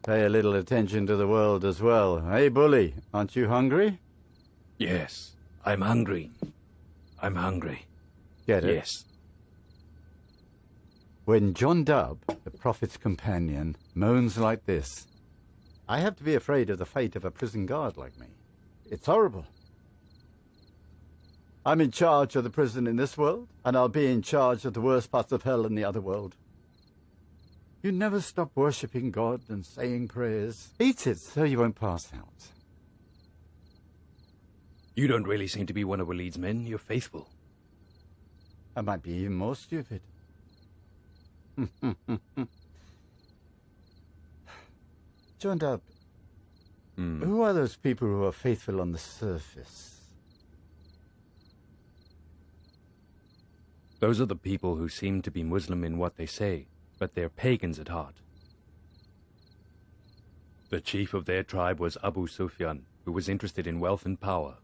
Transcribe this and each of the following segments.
Pay a little attention to the world as well. Hey, Bully, aren't you hungry? Yes, I'm hungry. I'm hungry. Get it? Yes. When John Dub, the Prophet's companion, moans like this, I have to be afraid of the fate of a prison guard like me. It's horrible. I'm in charge of the prison in this world, and I'll be in charge of the worst parts of hell in the other world. You never stop worshipping God and saying prayers. Eat it so you won't pass out. You don't really seem to be one of Walid's men. You're faithful. I might be even more stupid. John Dub, who are those people who are faithful on the surface? Those are the people who seem to be Muslim in what they say, but they're pagans at heart. The chief of their tribe was Abu Sufyan, who was interested in wealth and power.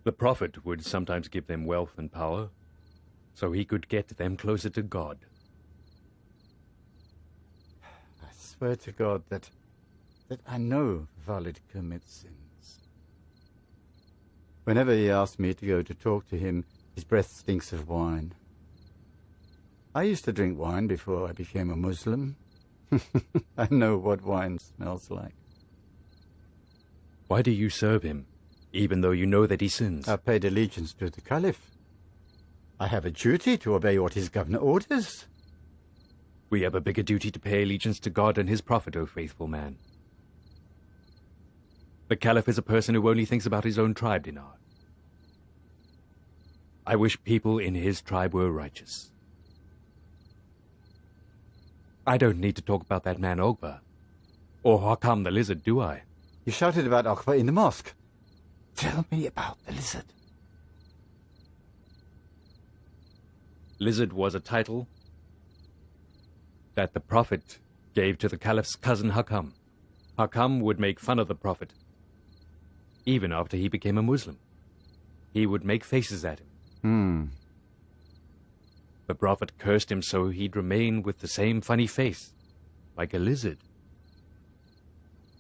The Prophet would sometimes give them wealth and power, so he could get them closer to God. I swear to God that I know Walid commits sins. Whenever he asks me to go to talk to him, his breath stinks of wine. I used to drink wine before I became a Muslim. I know what wine smells like. Why do you serve him, even though you know that he sins? I paid allegiance to the caliph. I have a duty to obey what his governor orders. We have a bigger duty to pay allegiance to God and his prophet, O faithful man. The caliph is a person who only thinks about his own tribe, Dinar. I wish people in his tribe were righteous. I don't need to talk about that man Uqbah, or Hakam the lizard, do I? You shouted about Uqbah in the mosque. Tell me about the lizard. Lizard was a title that the Prophet gave to the Caliph's cousin Hakam. Hakam would make fun of the Prophet. Even after he became a Muslim, he would make faces at him. The Prophet cursed him so he'd remain with the same funny face, like a lizard.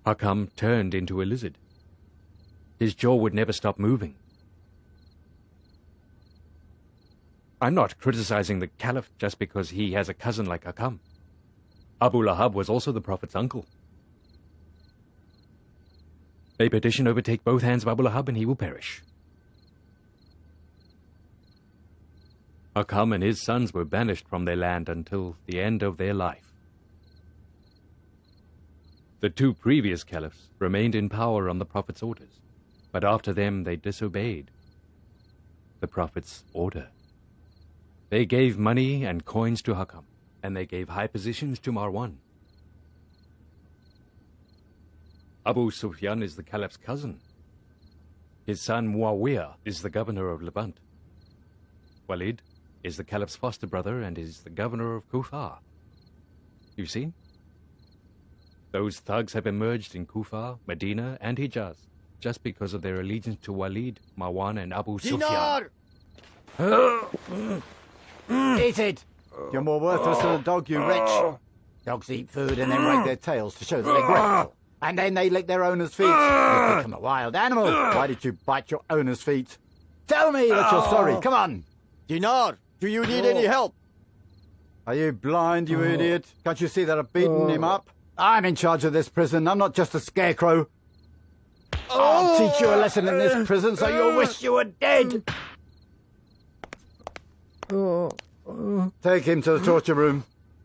Hakam turned into a lizard. His jaw would never stop moving. I'm not criticizing the Caliph just because he has a cousin like Hakam. Abu Lahab was also the Prophet's uncle. May perdition overtake both hands of Abu Lahab and he will perish. Hakam and his sons were banished from their land until the end of their life. The two previous caliphs remained in power on the Prophet's orders, but after them they disobeyed the Prophet's order. They gave money and coins to Hakam, and they gave high positions to Marwan. Abu Sufyan is the caliph's cousin. His son Muawiyah is the governor of Levant. Walid is the caliph's foster brother and is the governor of Kufa. You've seen? Those thugs have emerged in Kufa, Medina, and Hijaz just because of their allegiance to Walid, Marwan, and Abu Sufyan. Eat it! You're more worthless than a dog, you wretch. Dogs eat food and then wag their tails to show that they're grateful. And then they lick their owner's feet. You become a wild animal. Why did you bite your owner's feet? Tell me that you're sorry. Come on. Dinar, do you need any help? Are you blind, you idiot? Can't you see that I've beaten him up? I'm in charge of this prison. I'm not just a scarecrow. I'll teach you a lesson in this prison so you'll wish you were dead. Take him to the torture room.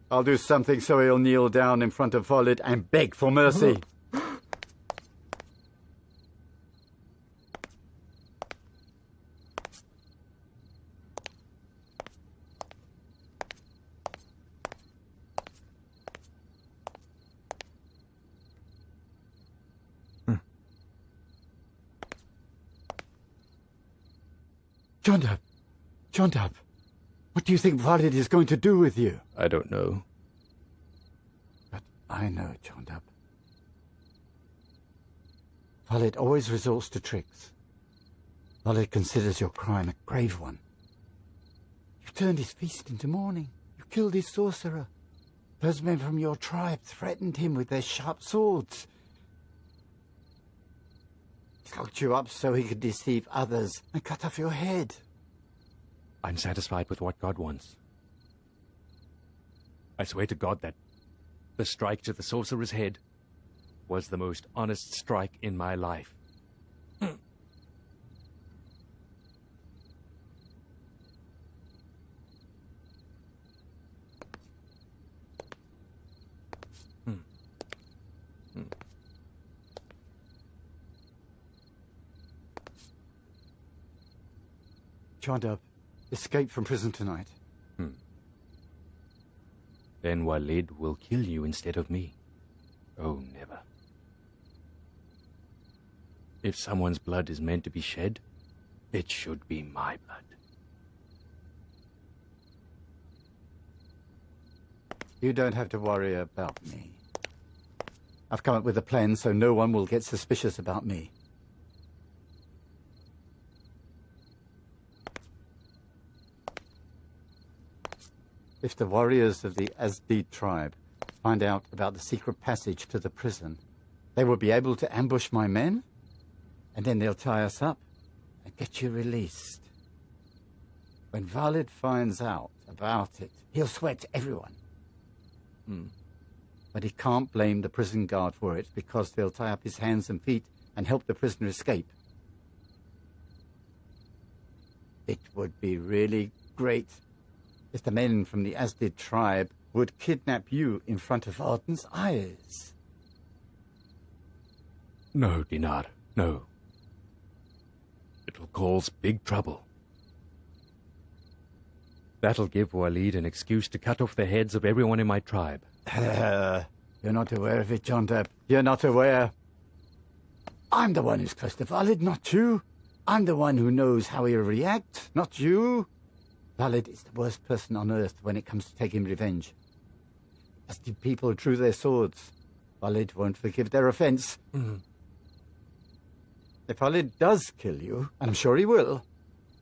I'll do something so he'll kneel down in front of Walid and beg for mercy. Jondab, what do you think Walid is going to do with you? I don't know. But I know, Jondab. Walid always resorts to tricks. Walid considers your crime a grave one. You turned his feast into mourning. You killed his sorcerer. Those men from your tribe threatened him with their sharp swords. He locked you up so he could deceive others and cut off your head. I'm satisfied with what God wants. I swear to God that the strike to the sorcerer's head was the most honest strike in my life. Jondab, escape from prison tonight. Then Walid will kill you instead of me. Oh, never. If someone's blood is meant to be shed, it should be my blood. You don't have to worry about me. I've come up with a plan so no one will get suspicious about me. If the warriors of the Azdi tribe find out about the secret passage to the prison, they will be able to ambush my men, and then they'll tie us up and get you released. When Walid finds out about it, he'll swear to everyone. But he can't blame the prison guard for it because they'll tie up his hands and feet and help the prisoner escape. It would be really great if the men from the Azdi tribe would kidnap you in front of Arden's eyes. No, Dinar, no. It'll cause big trouble. That'll give Walid an excuse to cut off the heads of everyone in my tribe. You're not aware of it, Jondab. You're not aware. I'm the one who's close to Walid, not you. I'm the one who knows how he'll react, not you. Walid is the worst person on earth when it comes to taking revenge. As the people drew their swords, Walid won't forgive their offense. If Walid does kill you, and I'm sure he will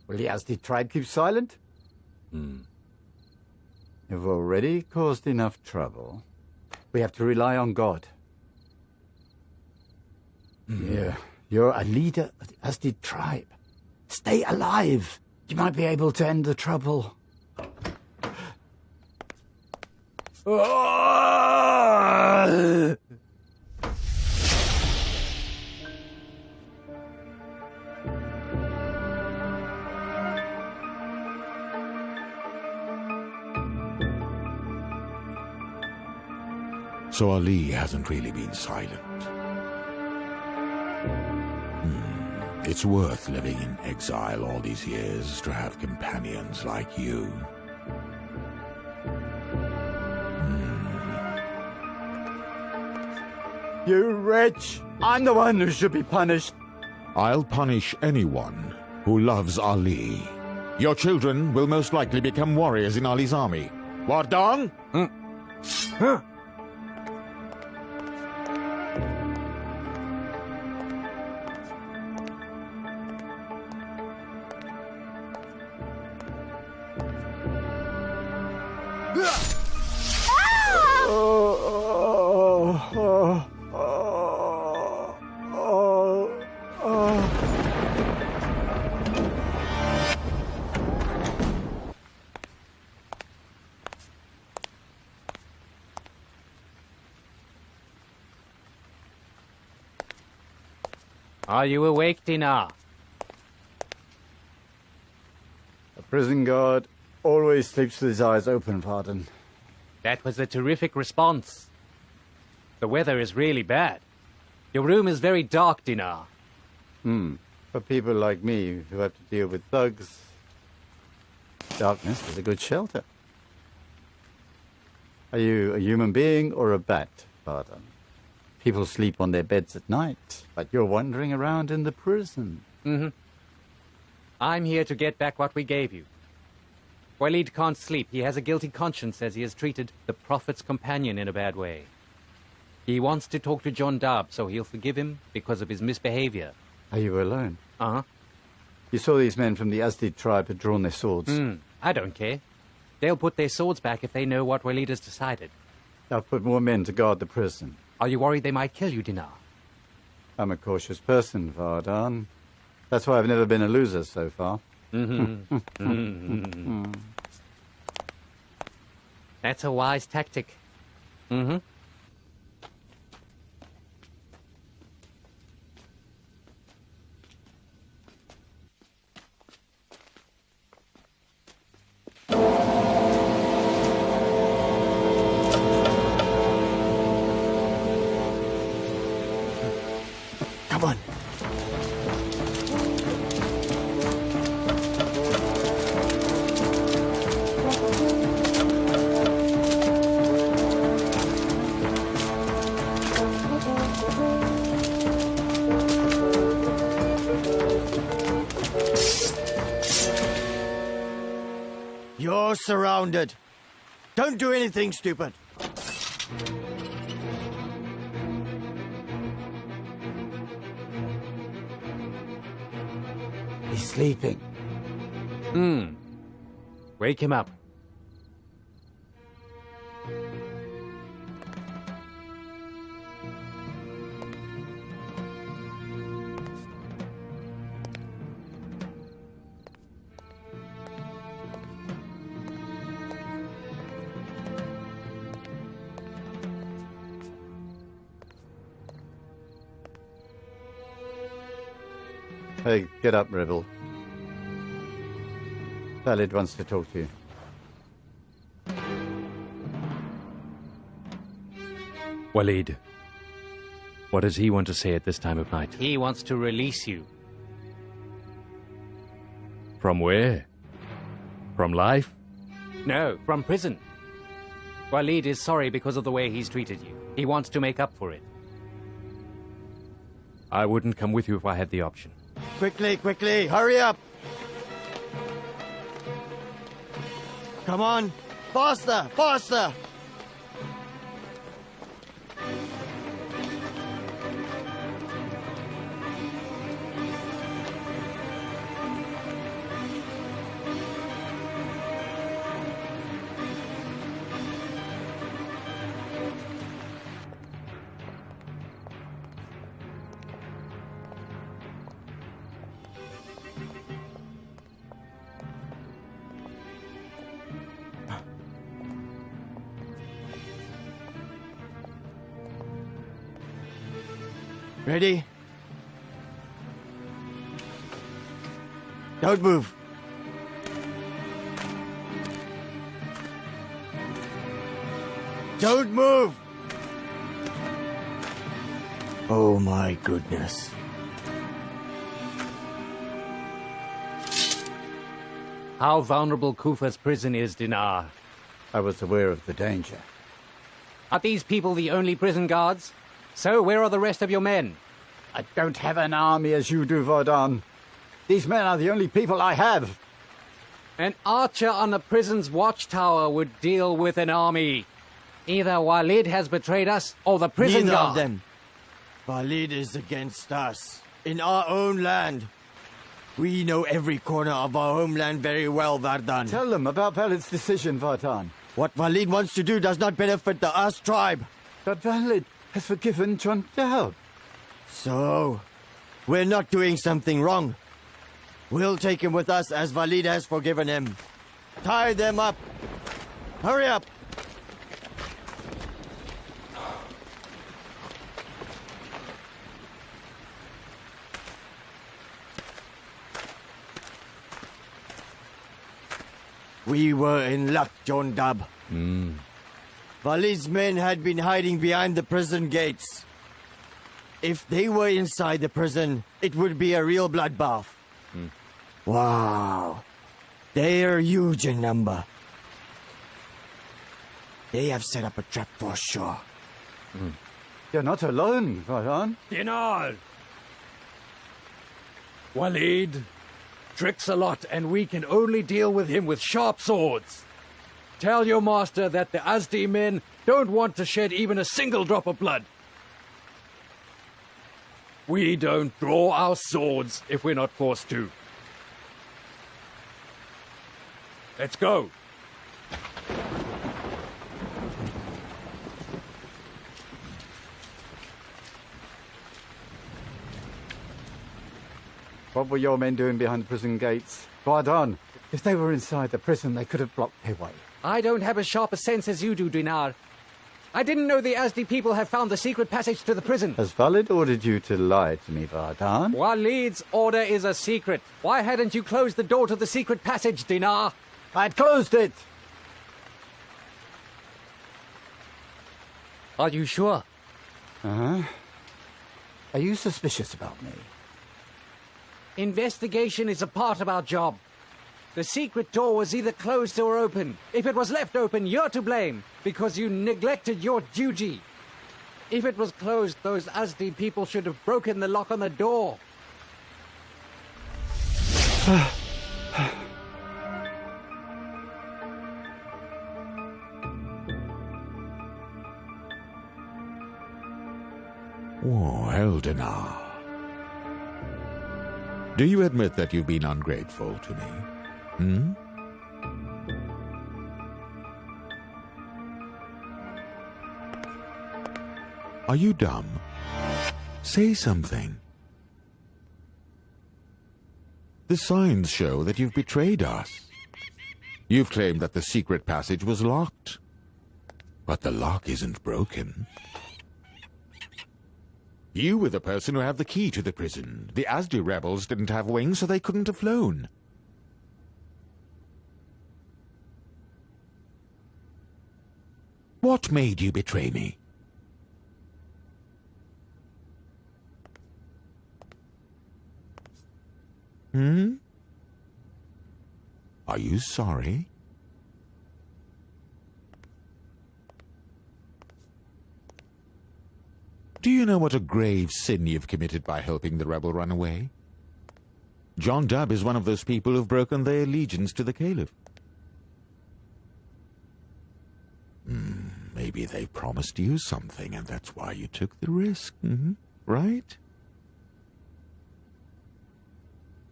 the Azdi tribe keep silent? You've already caused enough trouble. We have to rely on God. Yeah, you're a leader of the Azdi tribe. Stay alive. You might be able to end the trouble. So Ali hasn't really been silent. It's worth living in exile all these years to have companions like you. You wretch! I'm the one who should be punished. I'll punish anyone who loves Ali. Your children will most likely become warriors in Ali's army. Wardang? Are you awake, Dinar? A prison guard always sleeps with his eyes open, Vardan. That was a terrific response. The weather is really bad. Your room is very dark, Dinar. For people like me who have to deal with thugs, darkness is a good shelter. Are you a human being or a bat, Vardan? People sleep on their beds at night, but you're wandering around in the prison. I'm here to get back what we gave you. Walid can't sleep. He has a guilty conscience as he has treated the Prophet's companion in a bad way. He wants to talk to John Dab, so he'll forgive him because of his misbehavior. Are you alone? Uh-huh. You saw these men from the Asdid tribe had drawn their swords. I don't care. They'll put their swords back if they know what Walid has decided. I'll put more men to guard the prison. Are you worried they might kill you, Dinar? I'm a cautious person, Vardan. That's why I've never been a loser so far. That's a wise tactic. Come on. You're surrounded. Don't do anything stupid. He's sleeping. Wake him up. Hey, get up, rebel. Walid wants to talk to you. Walid, what does he want to say at this time of night? He wants to release you. From where? From life? No, from prison. Walid is sorry because of the way he's treated you. He wants to make up for it. I wouldn't come with you if I had the option. Quickly, quickly, hurry up. Come on, faster, faster. Ready? Don't move. Don't move! Oh my goodness. How vulnerable Kufa's prison is, Dinar. I was aware of the danger. Are these people the only prison guards? So where are the rest of your men? I don't have an army as you do, Vardan. These men are the only people I have. An archer on the prison's watchtower would deal with an army. Either Walid has betrayed us, or the prison Neither guard. of them. Walid is against us. In our own land. We know every corner of our homeland very well, Vardan. Tell them about Walid's decision, Vardan. What Walid wants to do does not benefit the Us tribe. But Walid has forgiven John Dab. So, we're not doing something wrong. We'll take him with us as Walid has forgiven him. Tie them up. Hurry up. We were in luck, John Dab. Walid's men had been hiding behind the prison gates. If they were inside the prison, it would be a real bloodbath. Wow. They are huge in number. They have set up a trap for sure. You're not alone, Varan. Dinar! Walid tricks a lot, and we can only deal with him with sharp swords. Tell your master that the Azdi men don't want to shed even a single drop of blood. We don't draw our swords if we're not forced to. Let's go. What were your men doing behind the prison gates? Varan, if they were inside the prison, they could have blocked their way. I don't have as sharp a sense as you do, Dinar. I didn't know the Azdi people have found the secret passage to the prison. Has Walid ordered you to lie to me, Varan? Walid's order is a secret. Why hadn't you closed the door to the secret passage, Dinar? I closed it! Are you sure? Uh-huh. Are you suspicious about me? Investigation is a part of our job. The secret door was either closed or open. If it was left open, you're to blame, because you neglected your duty. If it was closed, those Azdi people should have broken the lock on the door. Oh, Eldinar. Do you admit that you've been ungrateful to me? Are you dumb? Say something. The signs show that you've betrayed us. You've claimed that the secret passage was locked. But the lock isn't broken. You were the person who had the key to the prison. The Azdi rebels didn't have wings, so they couldn't have flown. What made you betray me? Are you sorry? Do you know what a grave sin you've committed by helping the rebel run away? John Dab is one of those people who've broken their allegiance to the caliph. Maybe they promised you something, and that's why you took the risk, right?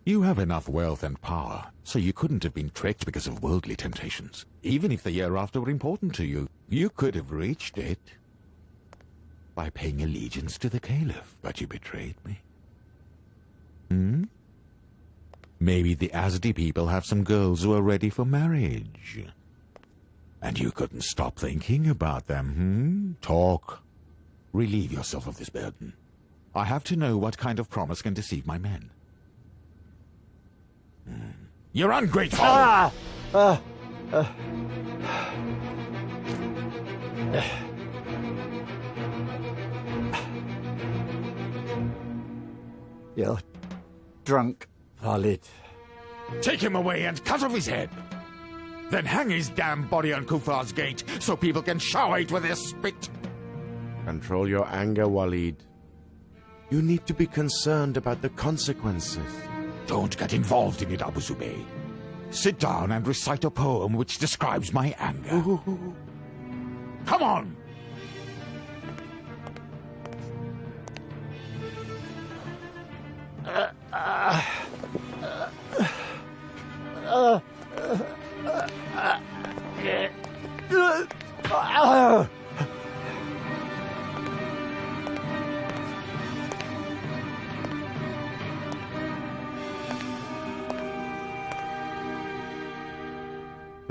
You have enough wealth and power, so you couldn't have been tricked because of worldly temptations. Even if the year after were important to you, you could have reached it by paying allegiance to the caliph, but you betrayed me. Maybe the Azdi people have some girls who are ready for marriage. And you couldn't stop thinking about them, Talk. Relieve yourself of this burden. I have to know what kind of promise can deceive my men. You're ungrateful! You're drunk, Walid. Take him away and cut off his head. Then hang his damn body on Kufa's gate so people can shower it with their spit. Control your anger, Walid. You need to be concerned about the consequences. Don't get involved in it, Abu Zubayr. Sit down and recite a poem which describes my anger. Come on!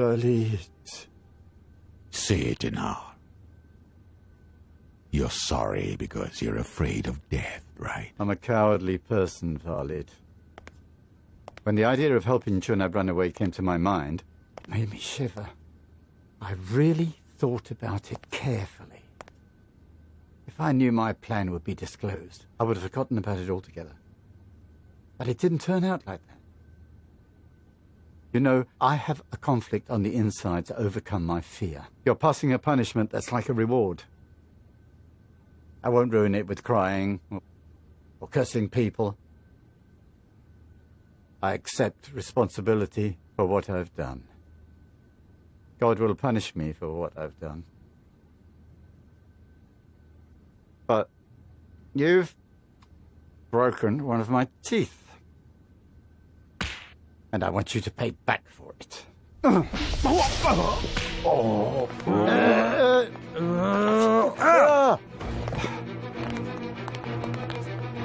Walid. Say it, Dinar. You're sorry because you're afraid of death, right? I'm a cowardly person, Walid. When the idea of helping Junab run away came to my mind, it made me shiver. I really thought about it carefully. If I knew my plan would be disclosed, I would have forgotten about it altogether. But it didn't turn out like that. You know, I have a conflict on the inside to overcome my fear. You're passing a punishment that's like a reward. I won't ruin it with crying or cursing people. I accept responsibility for what I've done. God will punish me for what I've done. But you've broken one of my teeth. And I want you to pay back for it.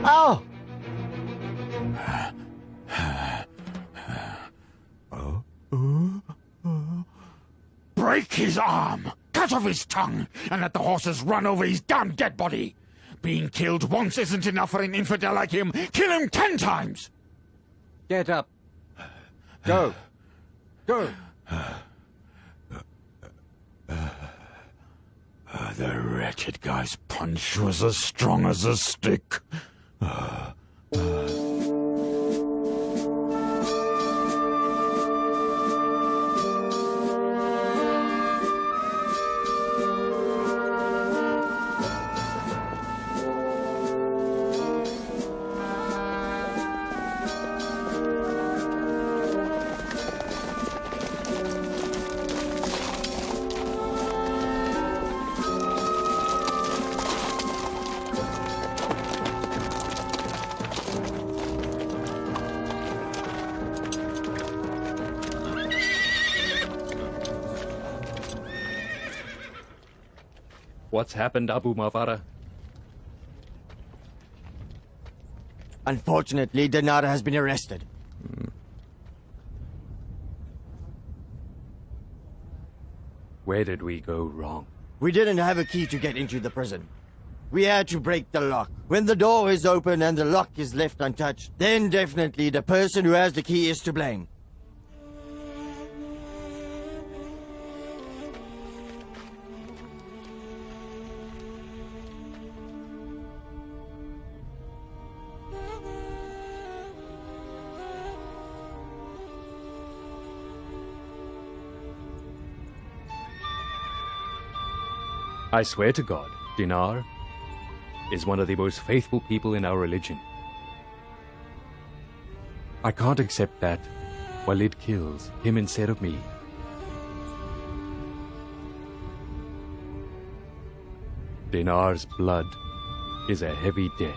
Ow! Break his arm! Cut off his tongue! And let the horses run over his damn dead body! Being killed once isn't enough for an infidel like him! Kill him 10 times! Get up. Go. Go. The wretched guy's punch was as strong as a stick. What's happened, Abu Mawara? Unfortunately, Dinar has been arrested. Where did we go wrong? We didn't have a key to get into the prison. We had to break the lock. When the door is open and the lock is left untouched, then definitely the person who has the key is to blame. I swear to God, Dinar is one of the most faithful people in our religion. I can't accept that Walid kills him instead of me. Dinar's blood is a heavy debt.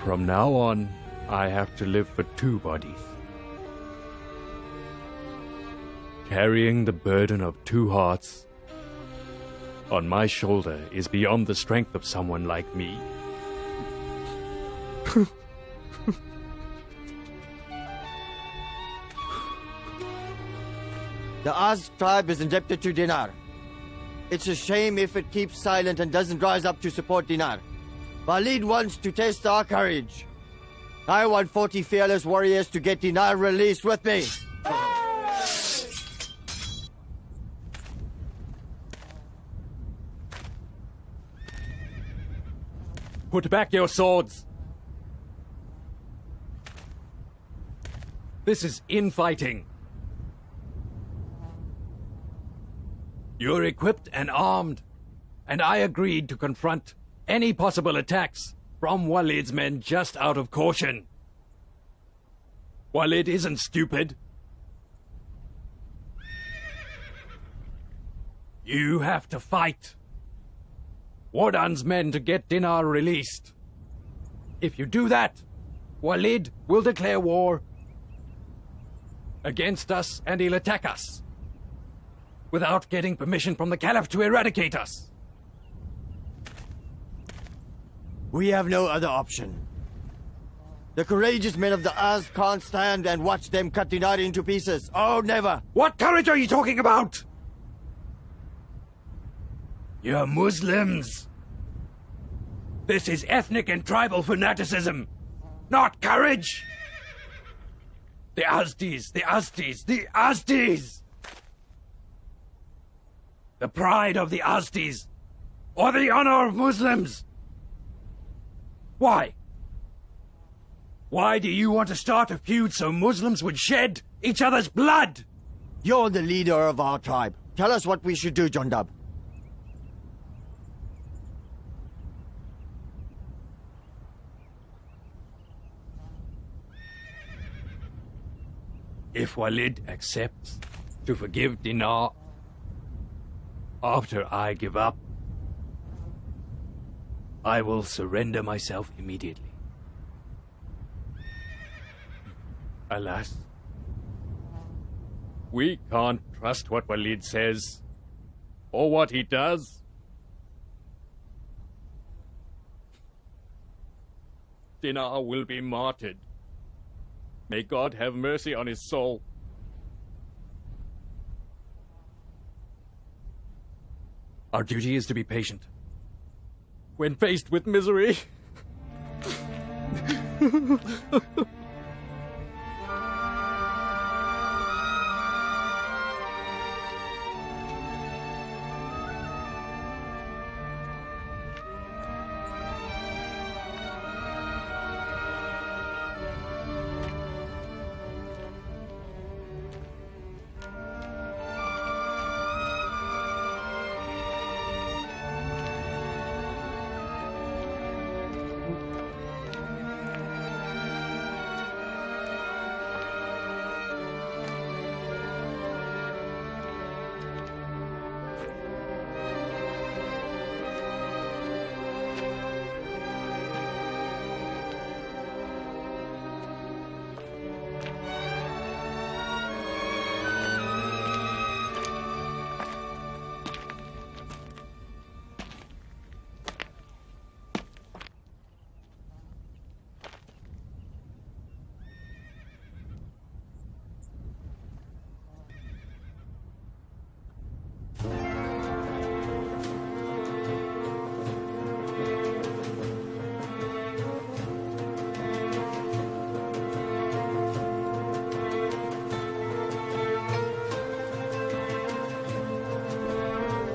From now on, I have to live for 2 bodies. Carrying the burden of 2 hearts on my shoulder is beyond the strength of someone like me. The Az tribe is indebted to Dinar. It's a shame if it keeps silent and doesn't rise up to support Dinar. Walid wants to test our courage. I want 40 fearless warriors to get Dinar released with me. Put back your swords! This is infighting. You're equipped and armed, and I agreed to confront any possible attacks from Walid's men just out of caution. Walid isn't stupid. You have to fight. Wardan's men to get Dinar released. If you do that, Walid will declare war against us and he'll attack us without getting permission from the caliph to eradicate us. We have no other option. The courageous men of the Az can't stand and watch them cut Dinar into pieces. Oh, never! What courage are you talking about? You're Muslims. This is ethnic and tribal fanaticism, not courage. The Aztis, the Aztis, the Aztis! The pride of the Aztis, or the honor of Muslims. Why? Why do you want to start a feud so Muslims would shed each other's blood? You're the leader of our tribe. Tell us what we should do, Jondab. If Walid accepts to forgive Dinar after I give up, I will surrender myself immediately. Alas, we can't trust what Walid says or what he does. Dinar will be martyred. May God have mercy on his soul. Our duty is to be patient. When faced with misery.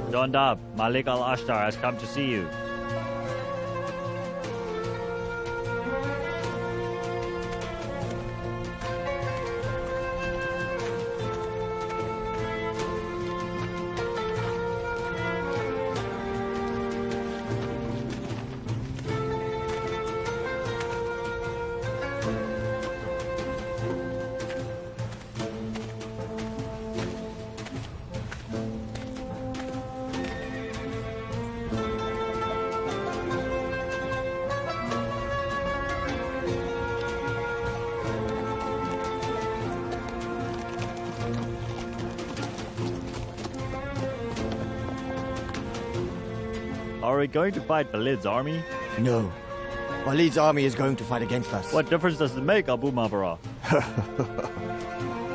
Jondab, Malik al-Ashtar has come to see you. Are we going to fight Walid's army? No. Walid's army is going to fight against us. What difference does it make, Abu Mabara?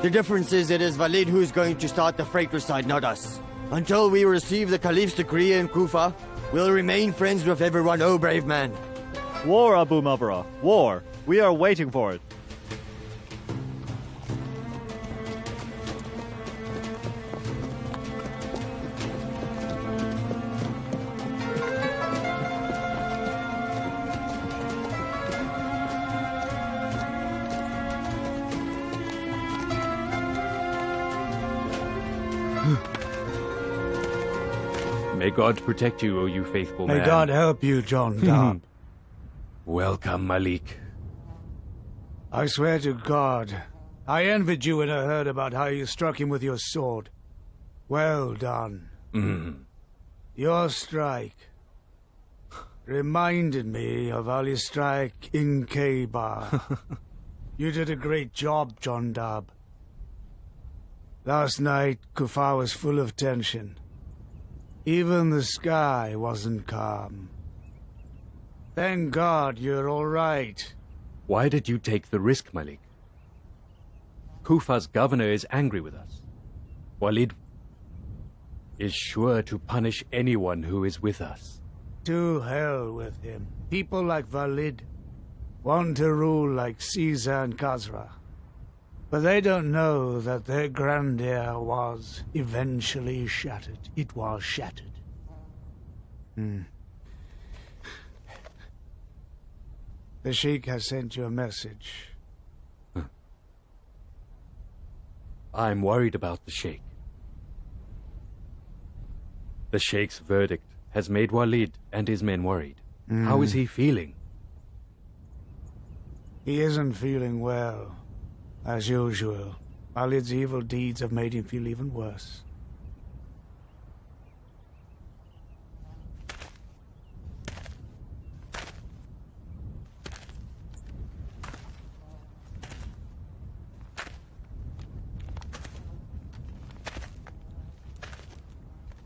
The difference is it is Walid who is going to start the fratricide, not us. Until we receive the caliph's decree in Kufa, we'll remain friends with everyone, oh brave man. War, Abu Mabara. War. We are waiting for it. May God protect you, O you faithful man. May God help you, Jondab. Welcome, Malik. I swear to God, I envied you when I heard about how you struck him with your sword. Well done. Your strike reminded me of Ali's strike in Khaybar. You did a great job, Jondab. Last night, Kufa was full of tension. Even the sky wasn't calm. Thank God you're all right. Why did you take the risk, Malik? Kufa's governor is angry with us. Walid is sure to punish anyone who is with us. To hell with him. People like Walid want to rule like Caesar and Khazra. But they don't know that their grandeur was eventually shattered. It was shattered. The Sheikh has sent you a message. I'm worried about the Sheikh. The Sheikh's verdict has made Walid and his men worried. How is he feeling? He isn't feeling well, as usual. Walid's evil deeds have made him feel even worse.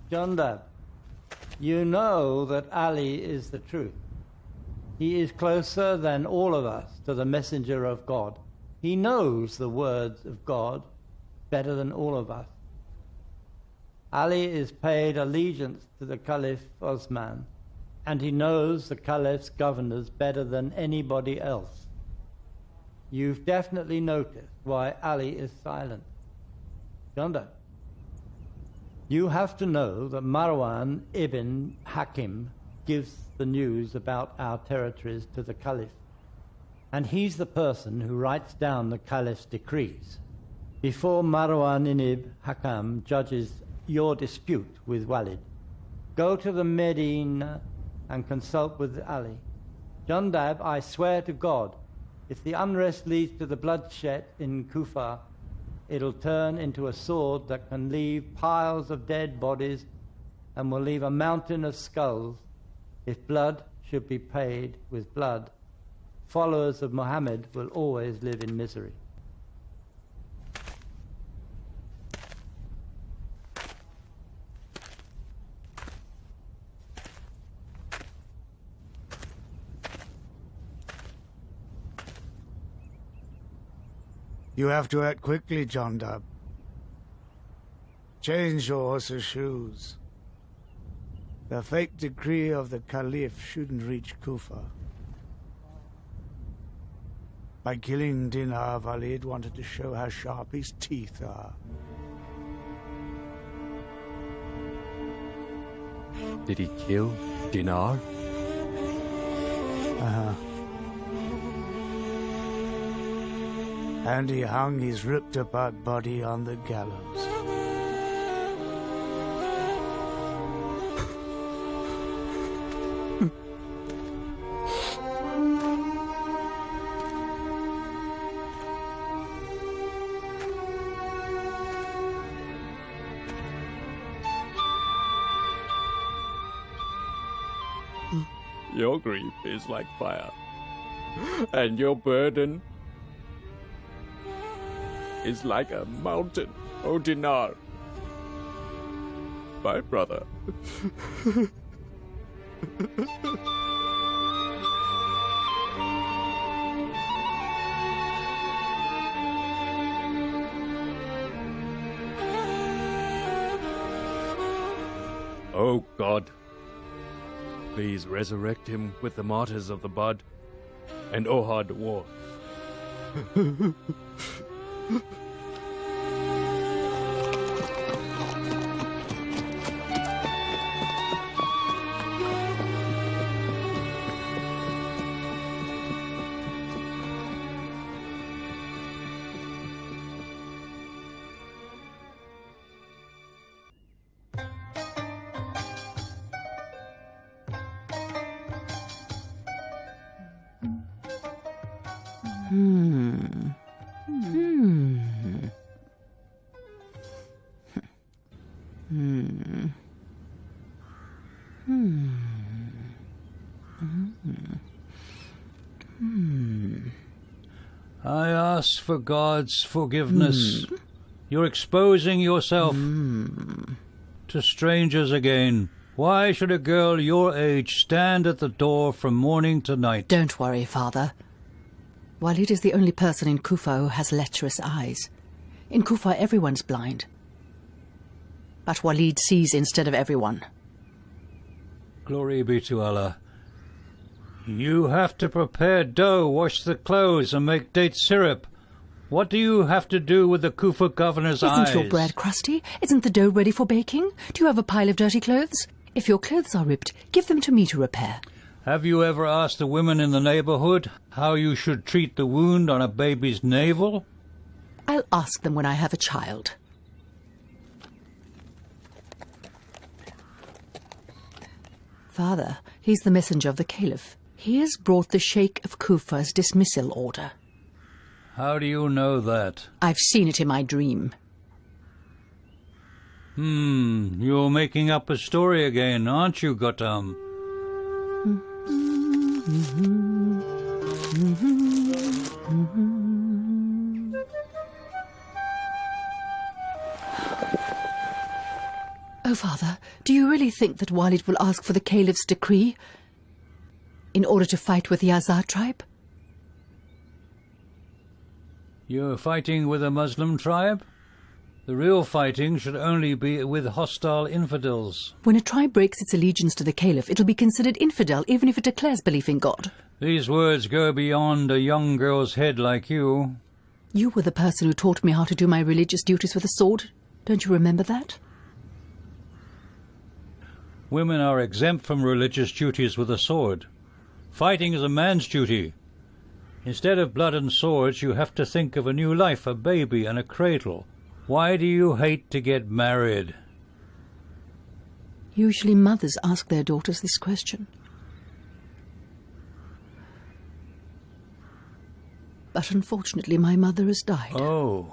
Jondab, you know that Ali is the truth. He is closer than all of us to the messenger of God. He knows the words of God better than all of us. Ali is paid allegiance to the Caliph Osman, and he knows the Caliph's governors better than anybody else. You've definitely noticed why Ali is silent. Jondab, you have to know that Marwan ibn Hakim gives the news about our territories to the Caliph. And he's the person who writes down the Caliph's decrees. Before Marwan ibn Hakam judges your dispute with Walid, go to the Medina and consult with Ali. Jondab, I swear to God, if the unrest leads to the bloodshed in Kufa, it'll turn into a sword that can leave piles of dead bodies and will leave a mountain of skulls. If blood should be paid with blood, followers of Muhammad will always live in misery. You have to act quickly, Jondab. Change your horse's shoes. The fake decree of the caliph shouldn't reach Kufa. By killing Dinar, Walid wanted to show how sharp his teeth are. Did he kill Dinar? Uh-huh. And he hung his ripped-apart body on the gallows. Your grief is like fire, and your burden is like a mountain, O Dinar, my brother. Oh God, please resurrect him with the martyrs of the Bud and Ohad War. I ask for God's forgiveness. You're exposing yourself to strangers again. Why should a girl your age stand at the door from morning to night? Don't worry, Father. Walid is the only person in Kufa who has lecherous eyes. In Kufa, everyone's blind. But Walid sees instead of everyone. Glory be to Allah. You have to prepare dough, wash the clothes, and make date syrup. What do you have to do with the Kufa governor's eyes? Isn't your bread crusty? Isn't the dough ready for baking? Do you have a pile of dirty clothes? If your clothes are ripped, give them to me to repair. Have you ever asked the women in the neighborhood how you should treat the wound on a baby's navel? I'll ask them when I have a child. Father, he's the messenger of the caliph. He has brought the Sheikh of Kufa's dismissal order. How do you know that? I've seen it in my dream. You're making up a story again, aren't you, Gautam? Oh, Father, do you really think that Walid will ask for the caliph's decree in order to fight with the Azad tribe? You're fighting with a Muslim tribe? The real fighting should only be with hostile infidels. When a tribe breaks its allegiance to the caliph, it'll be considered infidel even if it declares belief in God. These words go beyond a young girl's head like you. You were the person who taught me how to do my religious duties with a sword. Don't you remember that? Women are exempt from religious duties with a sword. Fighting is a man's duty. Instead of blood and swords, you have to think of a new life, a baby and a cradle. Why do you hate to get married? Usually mothers ask their daughters this question. But unfortunately, my mother has died. Oh.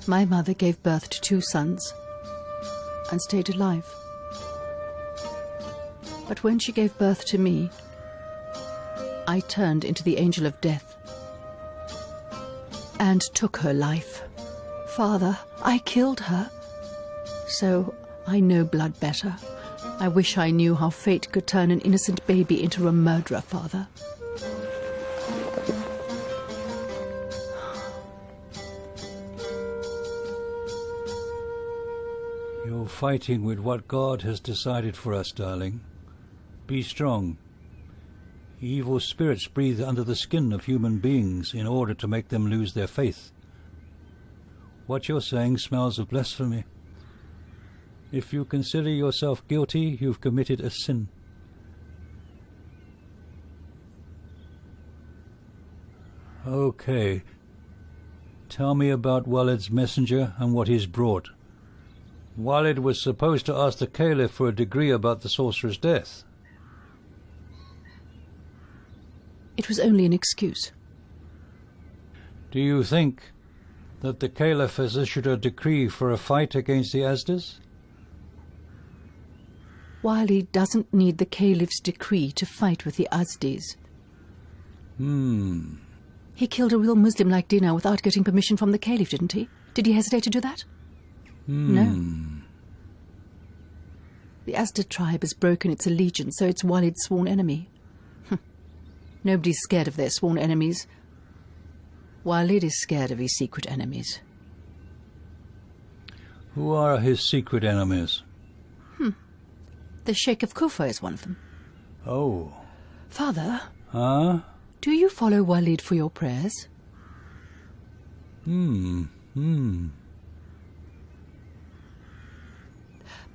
My mother gave birth to 2 sons and stayed alive. But when she gave birth to me, I turned into the angel of death and took her life. Father, I killed her. So I know blood better. I wish I knew how fate could turn an innocent baby into a murderer, Father. You're fighting with what God has decided for us, darling. Be strong. Evil spirits breathe under the skin of human beings in order to make them lose their faith. What you're saying smells of blasphemy. If you consider yourself guilty, you've committed a sin. Okay. Tell me about Walid's messenger and what he's brought. Walid was supposed to ask the caliph for a decree about the sorcerer's death. It was only an excuse. Do you think that the caliph has issued a decree for a fight against the Azdas? Walid doesn't need the caliph's decree to fight with the Azdis. He killed a real Muslim like Dinar without getting permission from the caliph, didn't he? Did he hesitate to do that? No. The Azda tribe has broken its allegiance, so it's Walid's sworn enemy. Nobody's scared of their sworn enemies. Walid is scared of his secret enemies. Who are his secret enemies? The Sheikh of Kufa is one of them. Oh. Father? Huh? Do you follow Walid for your prayers?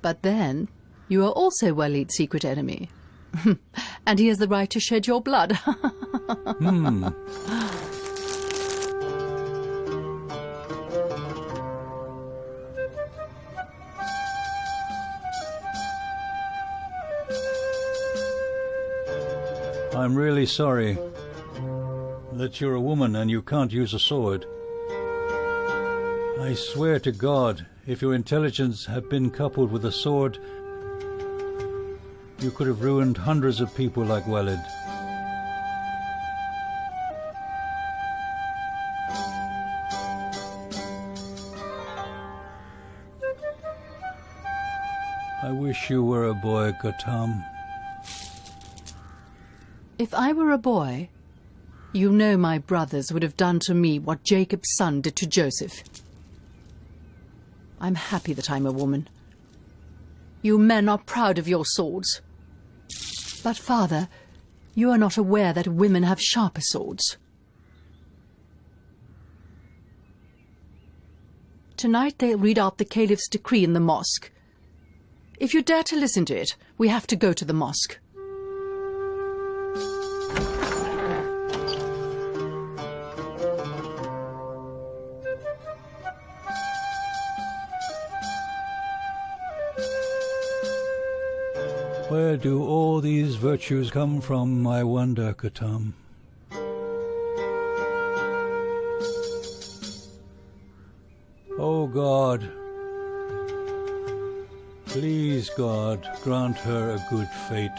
But then, you are also Walid's secret enemy. And he has the right to shed your blood. I'm really sorry that you're a woman and you can't use a sword. I swear to God, if your intelligence had been coupled with a sword, you could have ruined hundreds of people like Walid. wish you were a boy, Gatam. If I were a boy, you know my brothers would have done to me what Jacob's son did to Joseph. I'm happy that I'm a woman. You men are proud of your swords. But, Father, you are not aware that women have sharper swords. Tonight they'll read out the caliph's decree in the mosque. If you dare to listen to it, we have to go to the mosque. Where do all these virtues come from, I wonder, Gatam? Oh God, please God, grant her a good fate.